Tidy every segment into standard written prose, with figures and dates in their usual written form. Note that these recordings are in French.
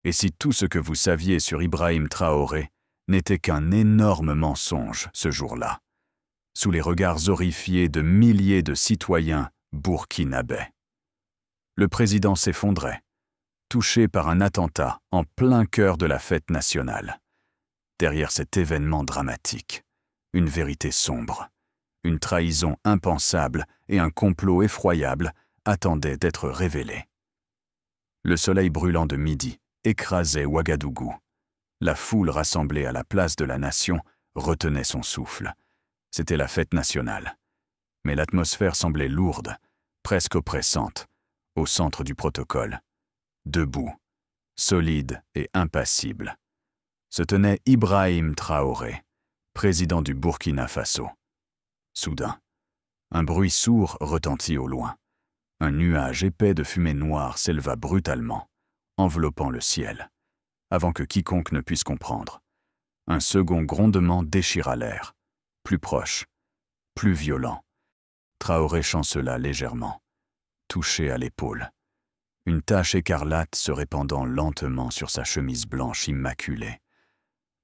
Et si tout ce que vous saviez sur Ibrahim Traoré n'était qu'un énorme mensonge ce jour-là, sous les regards horrifiés de milliers de citoyens burkinabés. Le président s'effondrait, touché par un attentat en plein cœur de la fête nationale. Derrière cet événement dramatique, une vérité sombre, une trahison impensable et un complot effroyable attendaient d'être révélés. Le soleil brûlant de midi écrasait Ouagadougou. La foule rassemblée à la place de la Nation retenait son souffle. C'était la fête nationale. Mais l'atmosphère semblait lourde, presque oppressante, au centre du protocole. Debout, solide et impassible, se tenait Ibrahim Traoré, président du Burkina Faso. Soudain, un bruit sourd retentit au loin. Un nuage épais de fumée noire s'éleva brutalement, enveloppant le ciel, avant que quiconque ne puisse comprendre. Un second grondement déchira l'air, plus proche, plus violent. Traoré chancela légèrement, touché à l'épaule. Une tache écarlate se répandant lentement sur sa chemise blanche immaculée.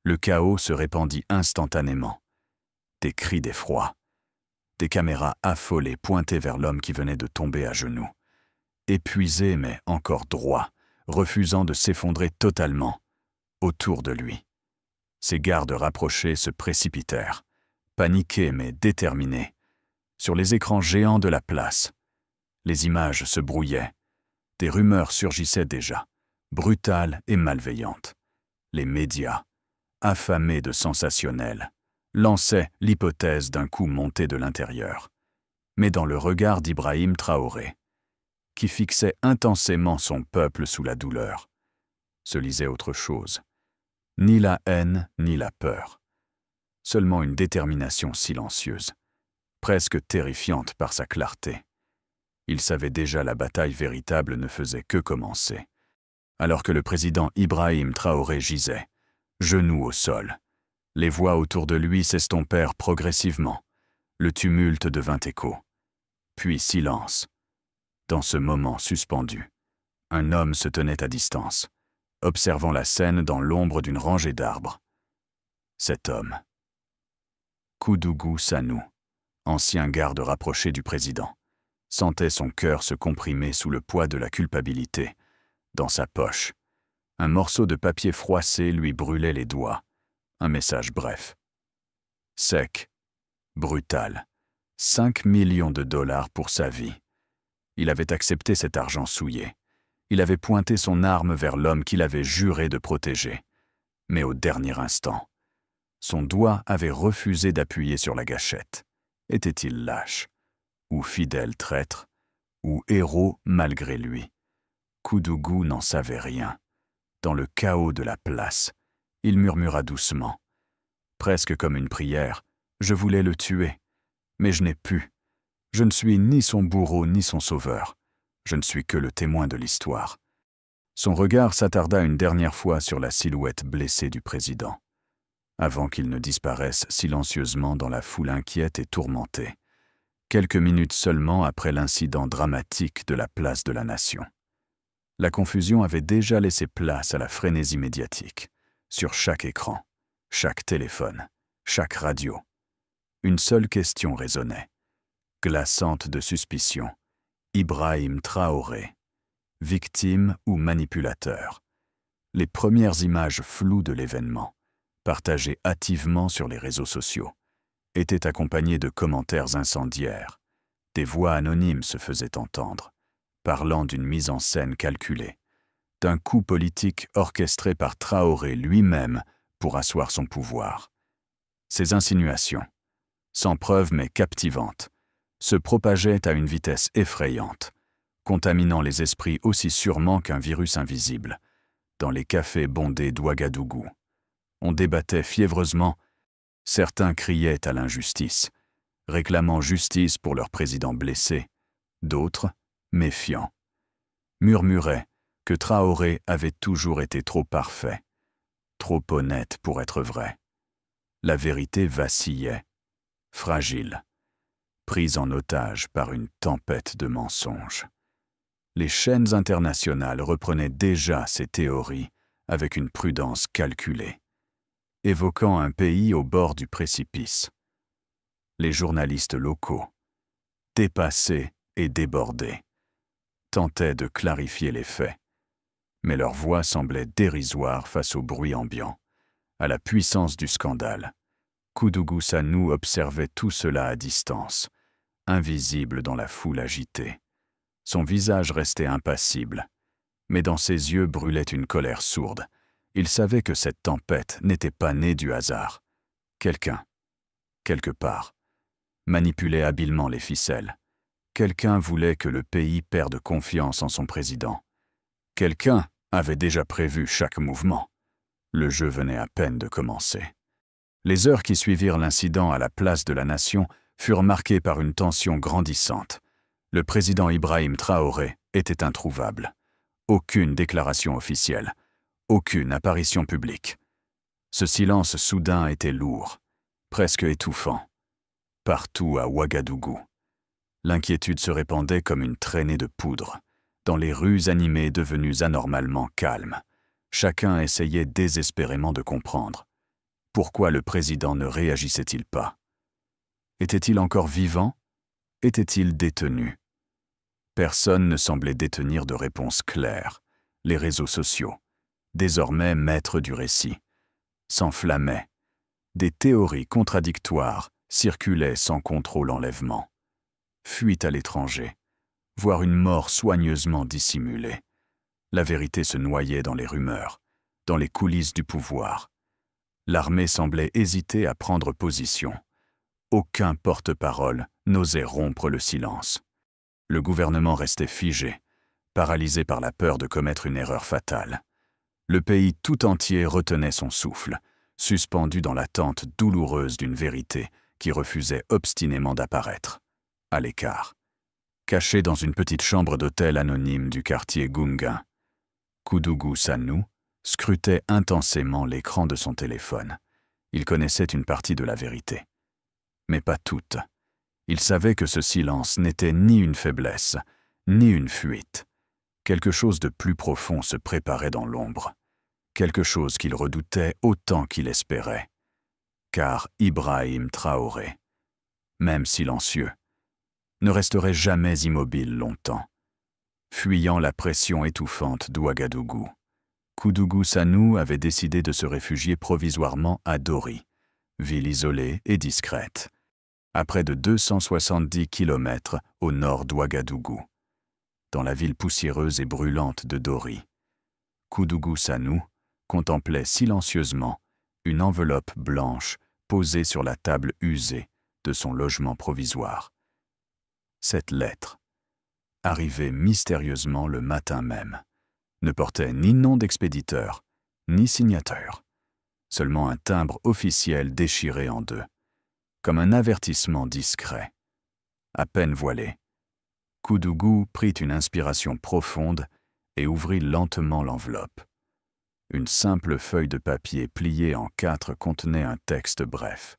Le chaos se répandit instantanément. Des cris d'effroi. Des caméras affolées pointées vers l'homme qui venait de tomber à genoux. Épuisé mais encore droit, refusant de s'effondrer totalement, autour de lui. Ses gardes rapprochés se précipitèrent, paniqués mais déterminés, sur les écrans géants de la place. Les images se brouillaient. Des rumeurs surgissaient déjà, brutales et malveillantes. Les médias, affamés de sensationnel, lançaient l'hypothèse d'un coup monté de l'intérieur. Mais dans le regard d'Ibrahim Traoré, qui fixait intensément son peuple sous la douleur, se lisait autre chose. Ni la haine, ni la peur. Seulement une détermination silencieuse, presque terrifiante par sa clarté. Il savait déjà la bataille véritable ne faisait que commencer. Alors que le président Ibrahim Traoré gisait, genoux au sol, les voix autour de lui s'estompèrent progressivement. Le tumulte devint écho. Puis silence. Dans ce moment suspendu, un homme se tenait à distance, observant la scène dans l'ombre d'une rangée d'arbres. Cet homme, Koudougou Sanou, ancien garde rapproché du président, sentait son cœur se comprimer sous le poids de la culpabilité. Dans sa poche, un morceau de papier froissé lui brûlait les doigts. Un message bref. Sec, brutal. 5 millions de dollars pour sa vie. Il avait accepté cet argent souillé. Il avait pointé son arme vers l'homme qu'il avait juré de protéger. Mais au dernier instant, son doigt avait refusé d'appuyer sur la gâchette. Était-il lâche, ou fidèle traître, ou héros malgré lui? Koudougou n'en savait rien. Dans le chaos de la place, il murmura doucement, presque comme une prière, « Je voulais le tuer, mais je n'ai pu. Je ne suis ni son bourreau ni son sauveur. Je ne suis que le témoin de l'histoire. » Son regard s'attarda une dernière fois sur la silhouette blessée du président, avant qu'il ne disparaisse silencieusement dans la foule inquiète et tourmentée, quelques minutes seulement après l'incident dramatique de la place de la Nation. La confusion avait déjà laissé place à la frénésie médiatique. Sur chaque écran, chaque téléphone, chaque radio. Une seule question résonnait, glaçante de suspicion. Ibrahim Traoré, victime ou manipulateur? Les premières images floues de l'événement, partagées hâtivement sur les réseaux sociaux, étaient accompagnées de commentaires incendiaires. Des voix anonymes se faisaient entendre, parlant d'une mise en scène calculée, d'un coup politique orchestré par Traoré lui-même pour asseoir son pouvoir. Ces insinuations, sans preuve mais captivantes, se propageaient à une vitesse effrayante, contaminant les esprits aussi sûrement qu'un virus invisible. Dans les cafés bondés d'Ouagadougou, on débattait fiévreusement. Certains criaient à l'injustice, réclamant justice pour leur président blessé. D'autres, méfiants, murmuraient que Traoré avait toujours été trop parfait, trop honnête pour être vrai. La vérité vacillait, fragile, prise en otage par une tempête de mensonges. Les chaînes internationales reprenaient déjà ces théories avec une prudence calculée, évoquant un pays au bord du précipice. Les journalistes locaux, dépassés et débordés, tentaient de clarifier les faits, mais leur voix semblait dérisoire face au bruit ambiant, à la puissance du scandale. Kudugu Sanu observait tout cela à distance, invisible dans la foule agitée. Son visage restait impassible, mais dans ses yeux brûlait une colère sourde. Il savait que cette tempête n'était pas née du hasard. Quelqu'un, quelque part, manipulait habilement les ficelles. Quelqu'un voulait que le pays perde confiance en son président. Quelqu'un avait déjà prévu chaque mouvement. Le jeu venait à peine de commencer. Les heures qui suivirent l'incident à la place de la Nation furent marquées par une tension grandissante. Le président Ibrahim Traoré était introuvable. Aucune déclaration officielle, aucune apparition publique. Ce silence soudain était lourd, presque étouffant. Partout à Ouagadougou, l'inquiétude se répandait comme une traînée de poudre. Dans les rues animées devenues anormalement calmes, chacun essayait désespérément de comprendre. Pourquoi le président ne réagissait-il pas? Était-il encore vivant? Était-il détenu? Personne ne semblait détenir de réponse claire. Les réseaux sociaux, désormais maîtres du récit, s'enflammaient. Des théories contradictoires circulaient sans contrôle enlèvement. Fuite à l'étranger, voire une mort soigneusement dissimulée. La vérité se noyait dans les rumeurs, dans les coulisses du pouvoir. L'armée semblait hésiter à prendre position. Aucun porte-parole n'osait rompre le silence. Le gouvernement restait figé, paralysé par la peur de commettre une erreur fatale. Le pays tout entier retenait son souffle, suspendu dans l'attente douloureuse d'une vérité qui refusait obstinément d'apparaître. À l'écart, caché dans une petite chambre d'hôtel anonyme du quartier Gunga, Kudugu Sanu scrutait intensément l'écran de son téléphone. Il connaissait une partie de la vérité, mais pas toute. Il savait que ce silence n'était ni une faiblesse, ni une fuite. Quelque chose de plus profond se préparait dans l'ombre, quelque chose qu'il redoutait autant qu'il espérait. Car Ibrahim Traoré, même silencieux, ne resterait jamais immobile longtemps. Fuyant la pression étouffante d'Ouagadougou, Kudugu Sanu avait décidé de se réfugier provisoirement à Dori, ville isolée et discrète, à près de 270 km au nord d'Ouagadougou. Dans la ville poussiéreuse et brûlante de Dori, Kudugu Sanu contemplait silencieusement une enveloppe blanche posée sur la table usée de son logement provisoire. Cette lettre, arrivée mystérieusement le matin même, ne portait ni nom d'expéditeur, ni signateur, seulement un timbre officiel déchiré en deux, comme un avertissement discret. À peine voilé, Kudugu prit une inspiration profonde et ouvrit lentement l'enveloppe. Une simple feuille de papier pliée en 4 contenait un texte bref,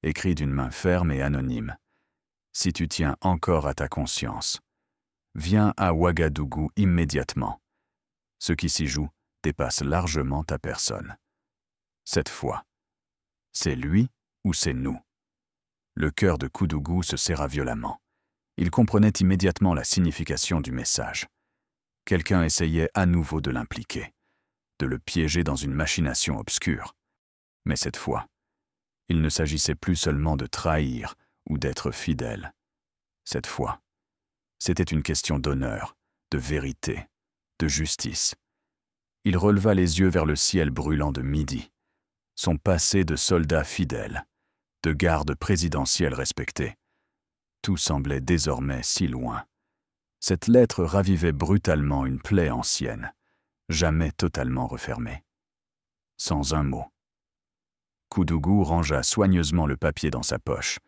écrit d'une main ferme et anonyme. « Si tu tiens encore à ta conscience, viens à Ouagadougou immédiatement. Ce qui s'y joue dépasse largement ta personne. Cette fois, c'est lui ou c'est nous ?» Le cœur de Kudugu se serra violemment. Il comprenait immédiatement la signification du message. Quelqu'un essayait à nouveau de l'impliquer, de le piéger dans une machination obscure. Mais cette fois, il ne s'agissait plus seulement de trahir ou d'être fidèle. Cette fois, c'était une question d'honneur, de vérité, de justice. Il releva les yeux vers le ciel brûlant de midi. Son passé de soldat fidèle, de garde présidentiel respecté. Tout semblait désormais si loin. Cette lettre ravivait brutalement une plaie ancienne, jamais totalement refermée. Sans un mot, Kudugu rangea soigneusement le papier dans sa poche.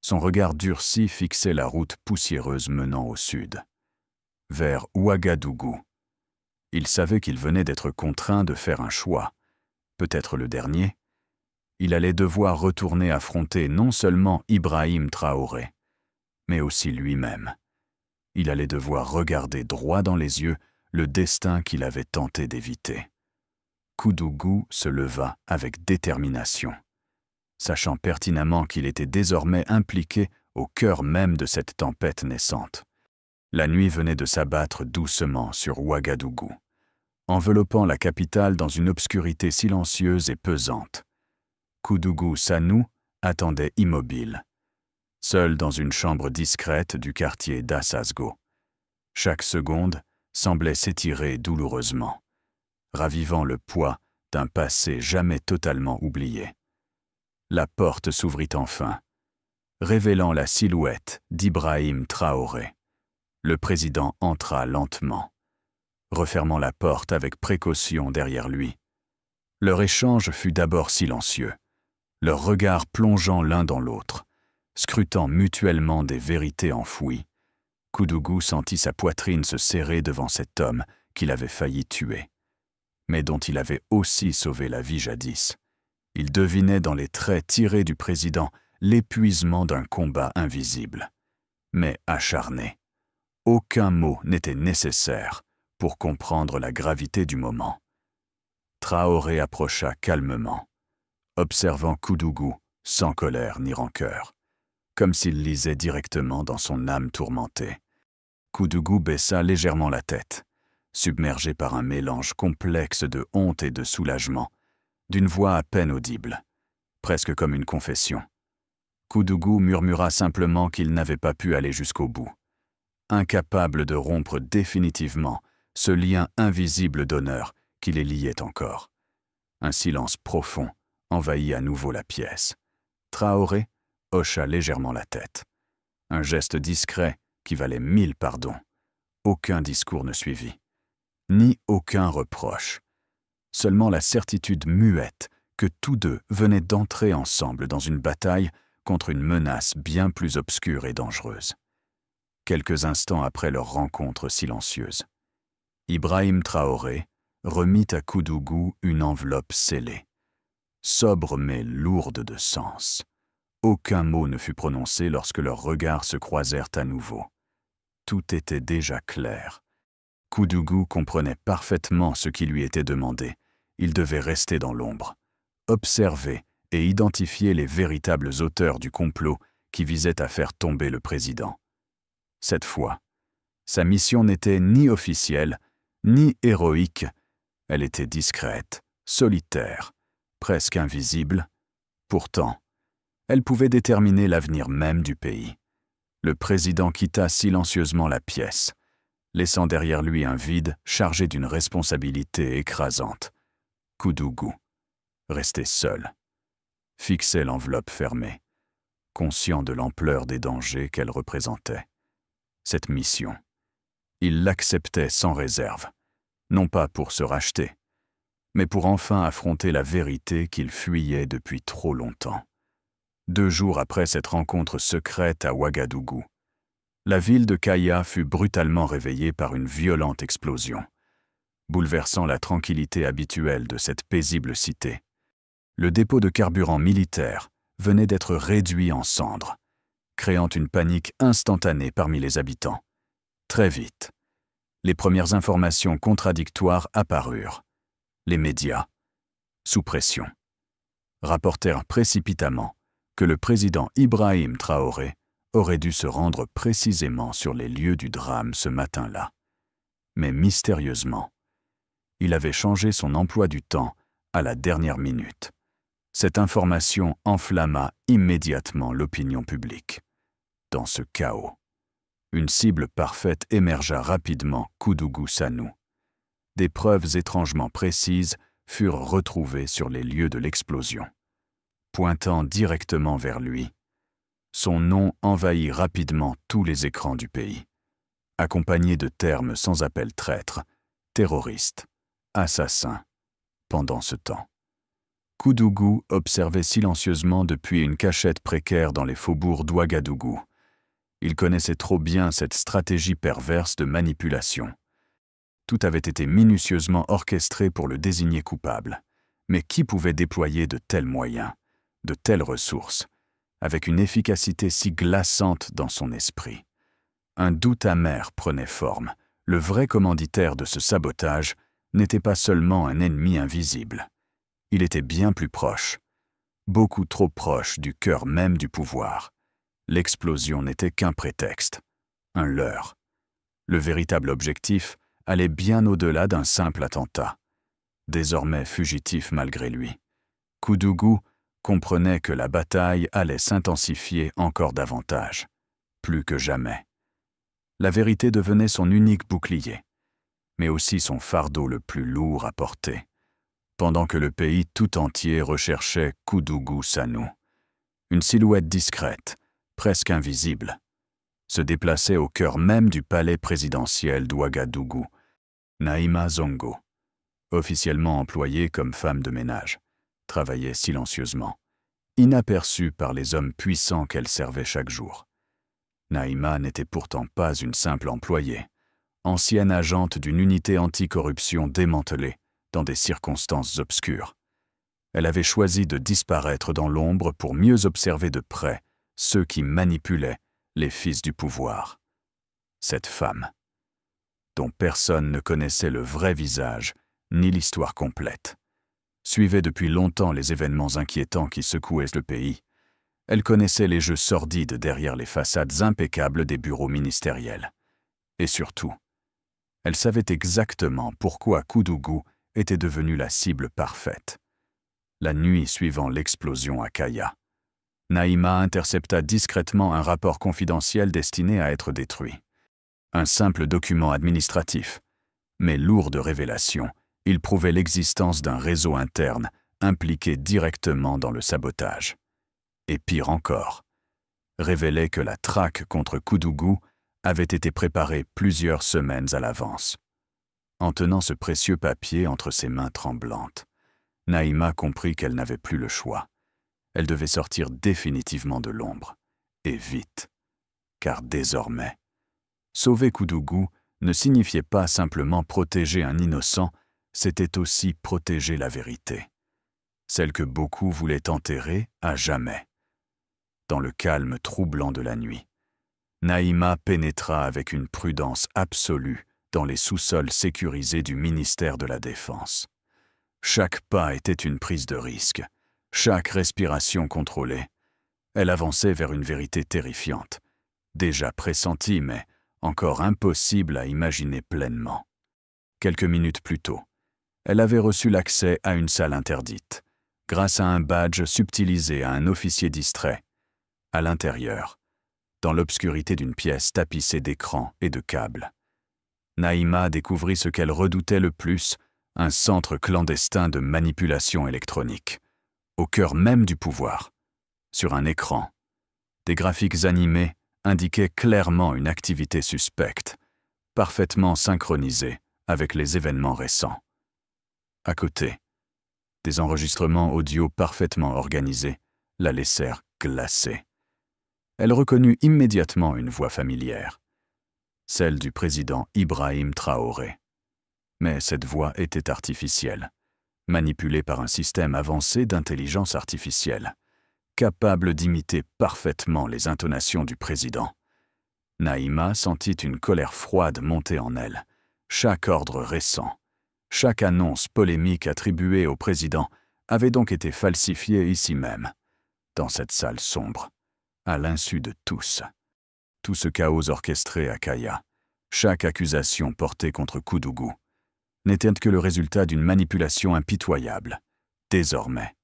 Son regard durci fixait la route poussiéreuse menant au sud, vers Ouagadougou. Il savait qu'il venait d'être contraint de faire un choix, peut-être le dernier. Il allait devoir retourner affronter non seulement Ibrahim Traoré, mais aussi lui-même. Il allait devoir regarder droit dans les yeux le destin qu'il avait tenté d'éviter. Koudougou se leva avec détermination, sachant pertinemment qu'il était désormais impliqué au cœur même de cette tempête naissante. La nuit venait de s'abattre doucement sur Ouagadougou, enveloppant la capitale dans une obscurité silencieuse et pesante. Koudougou Sanou attendait immobile, seul dans une chambre discrète du quartier d'Assasgo. Chaque seconde semblait s'étirer douloureusement, ravivant le poids d'un passé jamais totalement oublié. La porte s'ouvrit enfin, révélant la silhouette d'Ibrahim Traoré. Le président entra lentement, refermant la porte avec précaution derrière lui. Leur échange fut d'abord silencieux, leurs regards plongeant l'un dans l'autre, scrutant mutuellement des vérités enfouies. Koudougou sentit sa poitrine se serrer devant cet homme qu'il avait failli tuer, mais dont il avait aussi sauvé la vie jadis. Il devinait dans les traits tirés du président l'épuisement d'un combat invisible, mais acharné. Aucun mot n'était nécessaire pour comprendre la gravité du moment. Traoré approcha calmement, observant Koudougou sans colère ni rancœur, comme s'il lisait directement dans son âme tourmentée. Koudougou baissa légèrement la tête, submergé par un mélange complexe de honte et de soulagement, d'une voix à peine audible, presque comme une confession. Koudougou murmura simplement qu'il n'avait pas pu aller jusqu'au bout, incapable de rompre définitivement ce lien invisible d'honneur qui les liait encore. Un silence profond envahit à nouveau la pièce. Traoré hocha légèrement la tête. Un geste discret qui valait 1000 pardons. Aucun discours ne suivit, ni aucun reproche. Seulement la certitude muette que tous deux venaient d'entrer ensemble dans une bataille contre une menace bien plus obscure et dangereuse. Quelques instants après leur rencontre silencieuse, Ibrahim Traoré remit à Koudougou une enveloppe scellée, sobre mais lourde de sens. Aucun mot ne fut prononcé lorsque leurs regards se croisèrent à nouveau. Tout était déjà clair. Koudougou comprenait parfaitement ce qui lui était demandé. Il devait rester dans l'ombre, observer et identifier les véritables auteurs du complot qui visait à faire tomber le président. Cette fois, sa mission n'était ni officielle, ni héroïque. Elle était discrète, solitaire, presque invisible. Pourtant, elle pouvait déterminer l'avenir même du pays. Le président quitta silencieusement la pièce, laissant derrière lui un vide chargé d'une responsabilité écrasante. Koudougou, resté seul, fixait l'enveloppe fermée, conscient de l'ampleur des dangers qu'elle représentait. Cette mission, il l'acceptait sans réserve, non pas pour se racheter, mais pour enfin affronter la vérité qu'il fuyait depuis trop longtemps. 2 jours après cette rencontre secrète à Ouagadougou, la ville de Kaya fut brutalement réveillée par une violente explosion, bouleversant la tranquillité habituelle de cette paisible cité. Le dépôt de carburant militaire venait d'être réduit en cendres, créant une panique instantanée parmi les habitants. Très vite, les premières informations contradictoires apparurent. Les médias, sous pression, rapportèrent précipitamment que le président Ibrahim Traoré aurait dû se rendre précisément sur les lieux du drame ce matin-là. Mais mystérieusement, il avait changé son emploi du temps à la dernière minute. Cette information enflamma immédiatement l'opinion publique. Dans ce chaos, une cible parfaite émergea rapidement, Koudougou Sanou. Des preuves étrangement précises furent retrouvées sur les lieux de l'explosion, pointant directement vers lui. Son nom envahit rapidement tous les écrans du pays, accompagné de termes sans appel traître, terroriste, assassin. Pendant ce temps, Koudougou observait silencieusement depuis une cachette précaire dans les faubourgs d'Ouagadougou. Il connaissait trop bien cette stratégie perverse de manipulation. Tout avait été minutieusement orchestré pour le désigner coupable. Mais qui pouvait déployer de tels moyens, de telles ressources, avec une efficacité si glaçante dans son esprit? Un doute amer prenait forme. Le vrai commanditaire de ce sabotage n'était pas seulement un ennemi invisible. Il était bien plus proche, beaucoup trop proche du cœur même du pouvoir. L'explosion n'était qu'un prétexte, un leurre. Le véritable objectif allait bien au-delà d'un simple attentat. Désormais fugitif malgré lui, Koudougou comprenait que la bataille allait s'intensifier encore davantage, plus que jamais. La vérité devenait son unique bouclier, mais aussi son fardeau le plus lourd à porter, pendant que le pays tout entier recherchait Koudougou Sanou. Une silhouette discrète, presque invisible, se déplaçait au cœur même du palais présidentiel d'Ouagadougou, Naïma Zongo, officiellement employée comme femme de ménage, travaillait silencieusement, inaperçue par les hommes puissants qu'elle servait chaque jour. Naïma n'était pourtant pas une simple employée, ancienne agente d'une unité anticorruption démantelée dans des circonstances obscures. Elle avait choisi de disparaître dans l'ombre pour mieux observer de près ceux qui manipulaient les fils du pouvoir. Cette femme, dont personne ne connaissait le vrai visage ni l'histoire complète, suivait depuis longtemps les événements inquiétants qui secouaient le pays. Elle connaissait les jeux sordides derrière les façades impeccables des bureaux ministériels. Et surtout, elle savait exactement pourquoi Koudougou était devenu la cible parfaite. La nuit suivant l'explosion à Kaya, Naïma intercepta discrètement un rapport confidentiel destiné à être détruit. Un simple document administratif, mais lourd de révélations, il prouvait l'existence d'un réseau interne impliqué directement dans le sabotage. Et pire encore, révélait que la traque contre Koudougou avait été préparée plusieurs semaines à l'avance. En tenant ce précieux papier entre ses mains tremblantes, Naïma comprit qu'elle n'avait plus le choix. Elle devait sortir définitivement de l'ombre, et vite, car désormais, sauver Koudougou ne signifiait pas simplement protéger un innocent, c'était aussi protéger la vérité, celle que beaucoup voulaient enterrer à jamais. Dans le calme troublant de la nuit, Naïma pénétra avec une prudence absolue dans les sous-sols sécurisés du ministère de la Défense. Chaque pas était une prise de risque, chaque respiration contrôlée. Elle avançait vers une vérité terrifiante, déjà pressentie mais encore impossible à imaginer pleinement. Quelques minutes plus tôt, elle avait reçu l'accès à une salle interdite, grâce à un badge subtilisé à un officier distrait. À l'intérieur, dans l'obscurité d'une pièce tapissée d'écrans et de câbles, Naïma découvrit ce qu'elle redoutait le plus, un centre clandestin de manipulation électronique, au cœur même du pouvoir. Sur un écran, des graphiques animés indiquaient clairement une activité suspecte, parfaitement synchronisée avec les événements récents. À côté, des enregistrements audio parfaitement organisés la laissèrent glacée. Elle reconnut immédiatement une voix familière, celle du président Ibrahim Traoré. Mais cette voix était artificielle, manipulée par un système avancé d'intelligence artificielle, capable d'imiter parfaitement les intonations du président. Naïma sentit une colère froide monter en elle. Chaque ordre récent, chaque annonce polémique attribuée au président avait donc été falsifiée ici même, dans cette salle sombre, à l'insu de tous. Tout ce chaos orchestré à Kaya, chaque accusation portée contre Koudougou, n'était que le résultat d'une manipulation impitoyable. Désormais,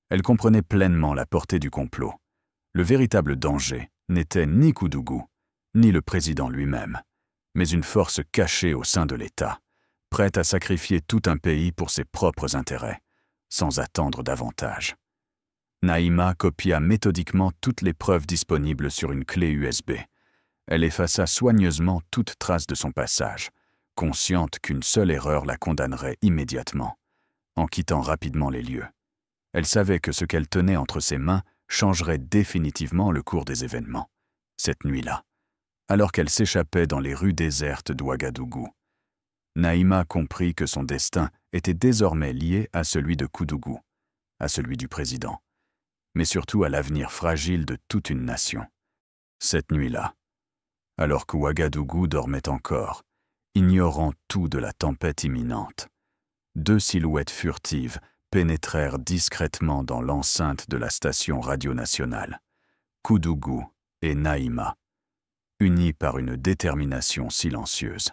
elle comprenait pleinement la portée du complot. Le véritable danger n'était ni Koudougou, ni le président lui-même, mais une force cachée au sein de l'État, prête à sacrifier tout un pays pour ses propres intérêts, sans attendre davantage. Naïma copia méthodiquement toutes les preuves disponibles sur une clé USB. Elle effaça soigneusement toute trace de son passage, consciente qu'une seule erreur la condamnerait immédiatement, en quittant rapidement les lieux. Elle savait que ce qu'elle tenait entre ses mains changerait définitivement le cours des événements, cette nuit-là, alors qu'elle s'échappait dans les rues désertes d'Ouagadougou. Naïma comprit que son destin était désormais lié à celui de Koudougou, à celui du président, mais surtout à l'avenir fragile de toute une nation. Cette nuit-là, alors qu'Ouagadougou dormait encore, ignorant tout de la tempête imminente. 2 silhouettes furtives pénétrèrent discrètement dans l'enceinte de la station radio nationale. Koudougou et Naïma, unis par une détermination silencieuse,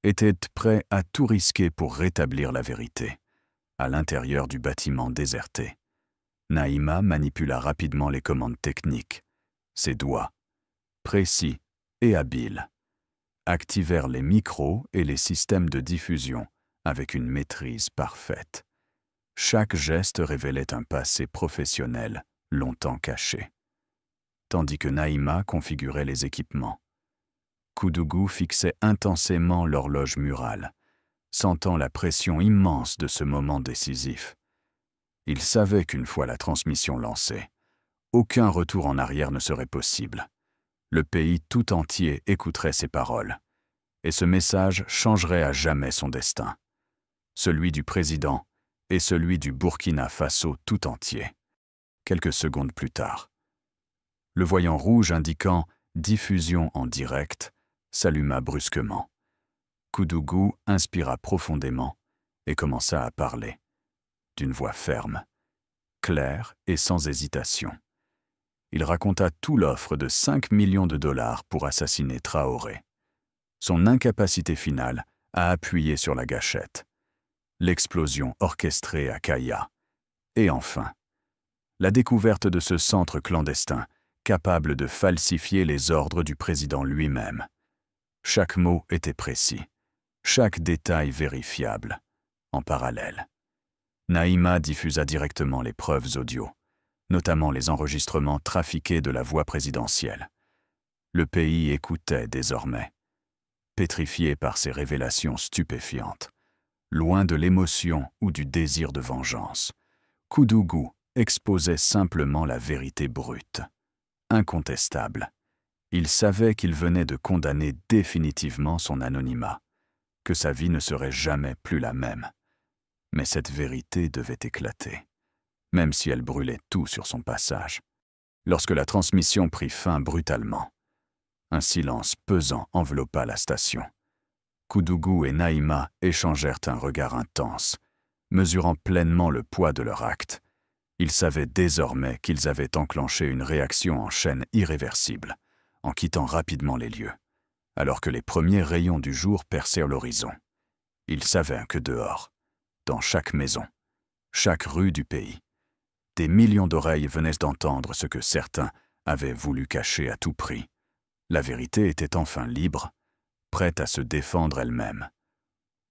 étaient prêts à tout risquer pour rétablir la vérité, à l'intérieur du bâtiment déserté. Naïma manipula rapidement les commandes techniques. Ses doigts, précis et habiles, activèrent les micros et les systèmes de diffusion avec une maîtrise parfaite. Chaque geste révélait un passé professionnel longtemps caché. Tandis que Naïma configurait les équipements, Koudougou fixait intensément l'horloge murale, sentant la pression immense de ce moment décisif. Il savait qu'une fois la transmission lancée, aucun retour en arrière ne serait possible. Le pays tout entier écouterait ses paroles, et ce message changerait à jamais son destin, celui du président et celui du Burkina Faso tout entier. Quelques secondes plus tard, le voyant rouge indiquant « diffusion en direct » s'alluma brusquement. Koudougou inspira profondément et commença à parler, d'une voix ferme, claire et sans hésitation. Il raconta tout l'offre de 5 millions de dollars pour assassiner Traoré, son incapacité finale à appuyer sur la gâchette, l'explosion orchestrée à Kaya, et enfin, la découverte de ce centre clandestin capable de falsifier les ordres du président lui-même. Chaque mot était précis, chaque détail vérifiable, en parallèle. Naïma diffusa directement les preuves audio, notamment les enregistrements trafiqués de la voix présidentielle. Le pays écoutait désormais, pétrifié par ces révélations stupéfiantes. Loin de l'émotion ou du désir de vengeance, Koudougou exposait simplement la vérité brute, incontestable. Il savait qu'il venait de condamner définitivement son anonymat, que sa vie ne serait jamais plus la même. Mais cette vérité devait éclater, même si elle brûlait tout sur son passage. Lorsque la transmission prit fin brutalement, un silence pesant enveloppa la station. Koudougou et Naïma échangèrent un regard intense, mesurant pleinement le poids de leur acte. Ils savaient désormais qu'ils avaient enclenché une réaction en chaîne irréversible, en quittant rapidement les lieux, alors que les premiers rayons du jour percèrent l'horizon. Ils savaient que dehors, dans chaque maison, chaque rue du pays, des millions d'oreilles venaient d'entendre ce que certains avaient voulu cacher à tout prix. La vérité était enfin libre, prête à se défendre elle-même.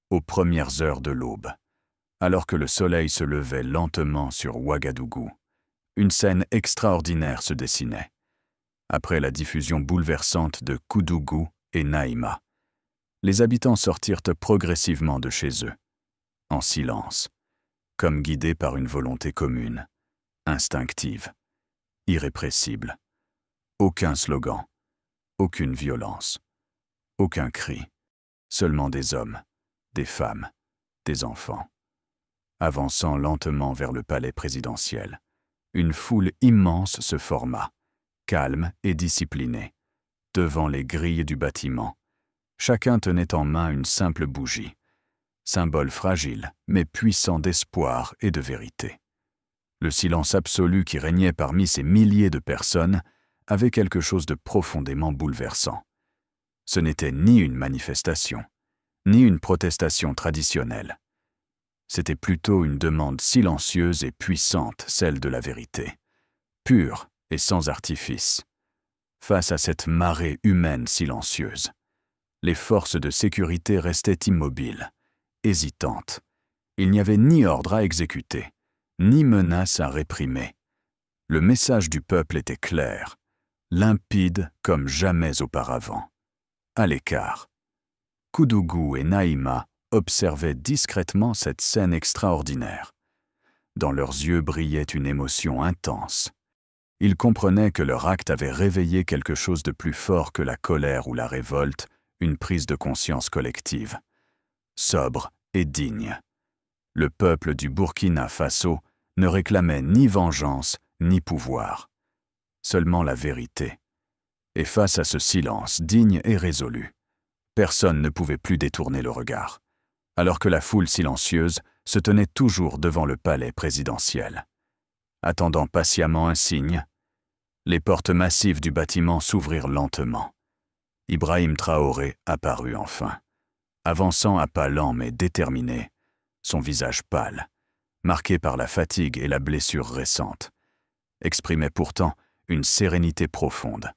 Aux premières heures de l'aube, alors que le soleil se levait lentement sur Ouagadougou, une scène extraordinaire se dessinait. Après la diffusion bouleversante de Koudougou et Naïma, les habitants sortirent progressivement de chez eux, en silence, comme guidés par une volonté commune, instinctive, irrépressible. Aucun slogan, aucune violence, aucun cri, seulement des hommes, des femmes, des enfants. Avançant lentement vers le palais présidentiel, une foule immense se forma, calme et disciplinée, devant les grilles du bâtiment. Chacun tenait en main une simple bougie, symbole fragile mais puissant d'espoir et de vérité. Le silence absolu qui régnait parmi ces milliers de personnes avait quelque chose de profondément bouleversant. Ce n'était ni une manifestation, ni une protestation traditionnelle. C'était plutôt une demande silencieuse et puissante, celle de la vérité, pure et sans artifice. Face à cette marée humaine silencieuse, les forces de sécurité restaient immobiles, hésitantes. Il n'y avait ni ordre à exécuter, ni menace à réprimer. Le message du peuple était clair, limpide comme jamais auparavant. À l'écart, Koudougou et Naïma observaient discrètement cette scène extraordinaire. Dans leurs yeux brillait une émotion intense. Ils comprenaient que leur acte avait réveillé quelque chose de plus fort que la colère ou la révolte, une prise de conscience collective. Sobre et digne, le peuple du Burkina Faso ne réclamait ni vengeance ni pouvoir, seulement la vérité. Et face à ce silence digne et résolu, Personne ne pouvait plus détourner le regard, alors que la foule silencieuse se tenait toujours devant le palais présidentiel. Attendant patiemment un signe, les portes massives du bâtiment s'ouvrirent lentement. Ibrahim Traoré apparut enfin, avançant à pas lents mais déterminés, son visage pâle, marqué par la fatigue et la blessure récente, exprimait pourtant une sérénité profonde,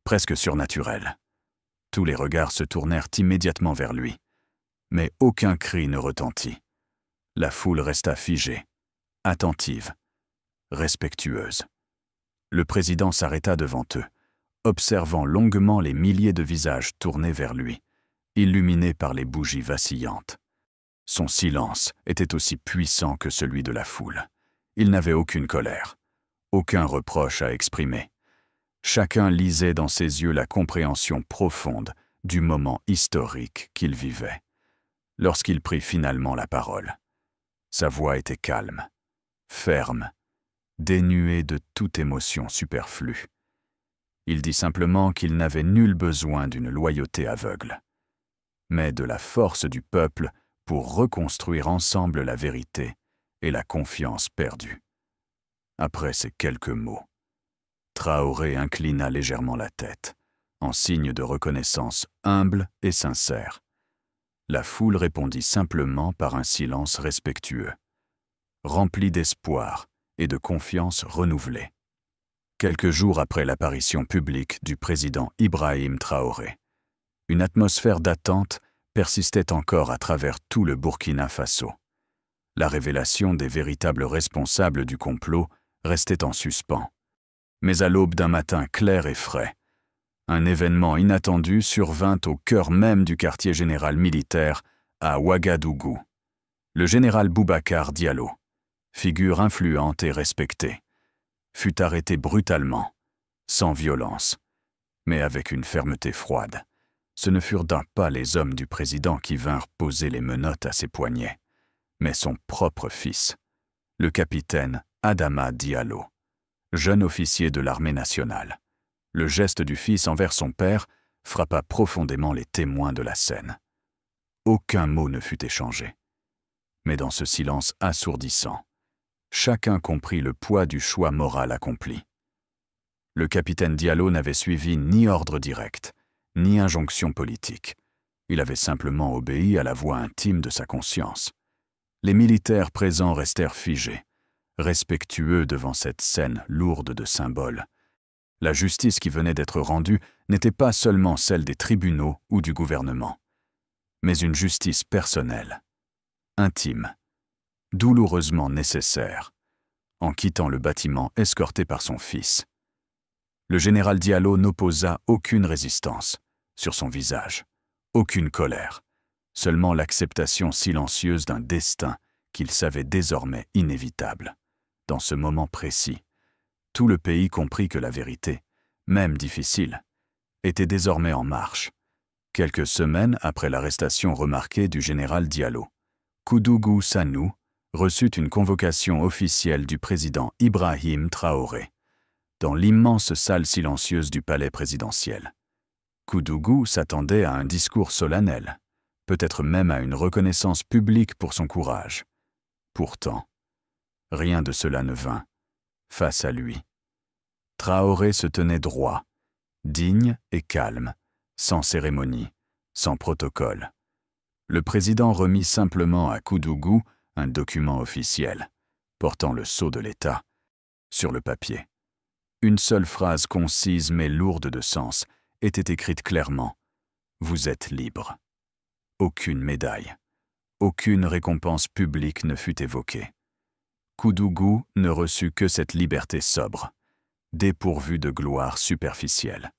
presque surnaturelle. Tous les regards se tournèrent immédiatement vers lui, mais aucun cri ne retentit. La foule resta figée, attentive, respectueuse. Le président s'arrêta devant eux, observant longuement les milliers de visages tournés vers lui, illuminés par les bougies vacillantes. Son silence était aussi puissant que celui de la foule. Il n'avait aucune colère, aucun reproche à exprimer. Chacun lisait dans ses yeux la compréhension profonde du moment historique qu'il vivait. Lorsqu'il prit finalement la parole, sa voix était calme, ferme, dénuée de toute émotion superflue. Il dit simplement qu'il n'avait nul besoin d'une loyauté aveugle, mais de la force du peuple pour reconstruire ensemble la vérité et la confiance perdue. Après ces quelques mots, Traoré inclina légèrement la tête, en signe de reconnaissance humble et sincère. La foule répondit simplement par un silence respectueux, rempli d'espoir et de confiance renouvelée. Quelques jours après l'apparition publique du président Ibrahim Traoré, une atmosphère d'attente persistait encore à travers tout le Burkina Faso. La révélation des véritables responsables du complot restait en suspens. Mais à l'aube d'un matin clair et frais, un événement inattendu survint au cœur même du quartier général militaire à Ouagadougou. Le général Boubacar Diallo, figure influente et respectée, fut arrêté brutalement, sans violence, mais avec une fermeté froide. Ce ne furent d'un pas les hommes du président qui vinrent poser les menottes à ses poignets, mais son propre fils, le capitaine Adama Diallo, jeune officier de l'armée nationale. Le geste du fils envers son père frappa profondément les témoins de la scène. Aucun mot ne fut échangé. Mais dans ce silence assourdissant, chacun comprit le poids du choix moral accompli. Le capitaine Diallo n'avait suivi ni ordre direct, ni injonction politique. Il avait simplement obéi à la voix intime de sa conscience. Les militaires présents restèrent figés, respectueux devant cette scène lourde de symboles. La justice qui venait d'être rendue n'était pas seulement celle des tribunaux ou du gouvernement, mais une justice personnelle, intime, douloureusement nécessaire, en quittant le bâtiment escorté par son fils. Le général Diallo n'opposa aucune résistance, sur son visage, aucune colère, seulement l'acceptation silencieuse d'un destin qu'il savait désormais inévitable. Dans ce moment précis, tout le pays comprit que la vérité, même difficile, était désormais en marche. Quelques semaines après l'arrestation remarquée du général Diallo, Koudougou Sanou reçut une convocation officielle du président Ibrahim Traoré, dans l'immense salle silencieuse du palais présidentiel. Koudougou s'attendait à un discours solennel, peut-être même à une reconnaissance publique pour son courage. Pourtant, rien de cela ne vint face à lui. Traoré se tenait droit, digne et calme, sans cérémonie, sans protocole. Le président remit simplement à Koudougou un document officiel, portant le sceau de l'État, sur le papier. Une seule phrase concise mais lourde de sens était écrite clairement. « Vous êtes libre ». Aucune médaille, aucune récompense publique ne fut évoquée. Koudougou ne reçut que cette liberté sobre, dépourvue de gloire superficielle,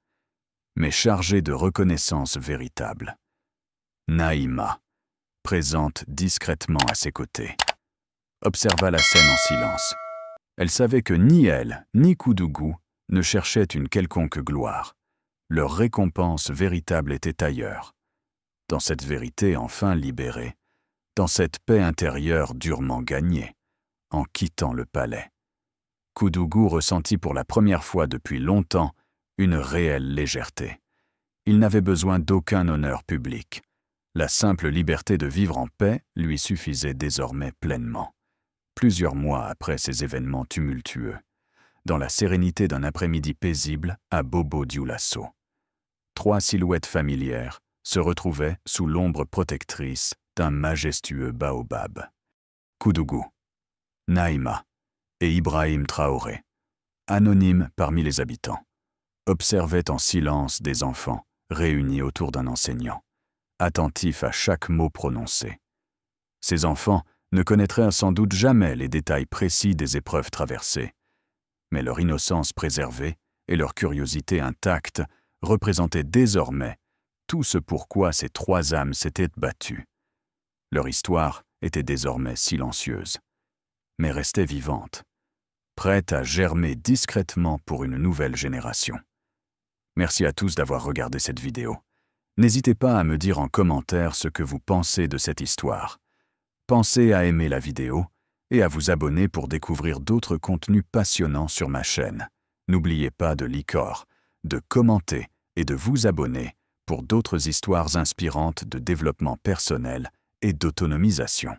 mais chargée de reconnaissance véritable. Naïma, présente discrètement à ses côtés, observa la scène en silence. Elle savait que ni elle, ni Koudougou ne cherchaient une quelconque gloire. Leur récompense véritable était ailleurs, dans cette vérité enfin libérée, dans cette paix intérieure durement gagnée, en quittant le palais. Koudougou ressentit pour la première fois depuis longtemps une réelle légèreté. Il n'avait besoin d'aucun honneur public. La simple liberté de vivre en paix lui suffisait désormais pleinement. Plusieurs mois après ces événements tumultueux, dans la sérénité d'un après-midi paisible à Bobo-Dioulasso, 3 silhouettes familières se retrouvaient sous l'ombre protectrice d'un majestueux baobab. Koudougou, Naïma et Ibrahim Traoré, anonymes parmi les habitants, observaient en silence des enfants réunis autour d'un enseignant, attentifs à chaque mot prononcé. Ces enfants ne connaîtraient sans doute jamais les détails précis des épreuves traversées, mais leur innocence préservée et leur curiosité intacte représentaient désormais tout ce pourquoi ces 3 âmes s'étaient battues. Leur histoire était désormais silencieuse, mais restait vivante, prête à germer discrètement pour une nouvelle génération. Merci à tous d'avoir regardé cette vidéo. N'hésitez pas à me dire en commentaire ce que vous pensez de cette histoire. Pensez à aimer la vidéo et à vous abonner pour découvrir d'autres contenus passionnants sur ma chaîne. N'oubliez pas de liker, de commenter et de vous abonner pour d'autres histoires inspirantes de développement personnel et d'autonomisation.